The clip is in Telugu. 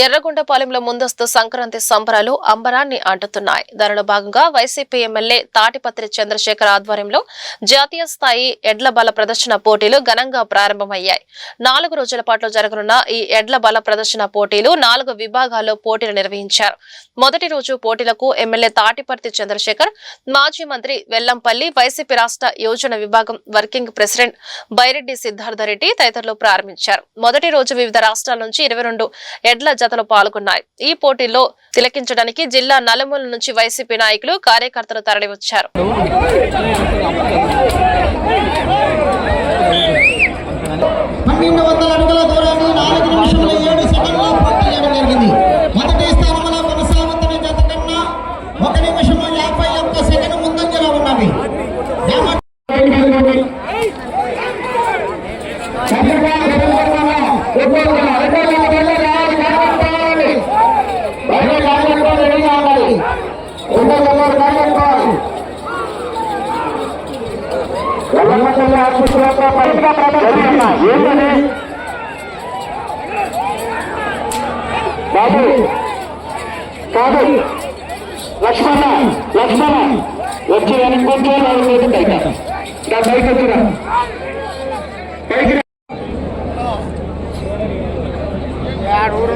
ఎర్రగొండపాలెంలో ముందస్తు సంక్రాంతి సంబరాలు అంబరాన్ని అంటుతున్నాయి. దానిలో భాగంగా వైసీపీ ఎమ్మెల్యే తాటిపత్రి చంద్రశేఖర్ ఆధ్వర్యంలో జాతీయ స్థాయి ఎడ్ల బల ప్రదర్శన పోటీలు ఘనంగా ప్రారంభమయ్యాయి. 4 రోజుల పాటు జరగనున్న ఈ ఎడ్ల బల ప్రదర్శన పోటీలు 4 విభాగాల్లో పోటీలు నిర్వహించారు. మొదటి రోజు పోటీలకు ఎమ్మెల్యే తాటిపత్రి చంద్రశేఖర్, మాజీ మంత్రి వెల్లంపల్లి, వైసీపీ రాష్ట్ర యోజన విభాగం వర్కింగ్ ప్రెసిడెంట్ బైరెడ్డి సిద్ధార్థరెడ్డి తదితరులు ప్రారంభించారు. మొదటి రోజు వివిధ రాష్ట్రాల నుంచి 22 ఎడ్ల జతలు పాల్గొన్నాయి. ఈ పోటీల్లో తిలకించడానికి జిల్లా నలుమూల నుంచి వైసీపీ నాయకులు, కార్యకర్తలు తరలివచ్చారు. బాబు కాదు లక్ష్మణ వచ్చి వెనక్కి బైక్ వచ్చిన బైక్ ఊరు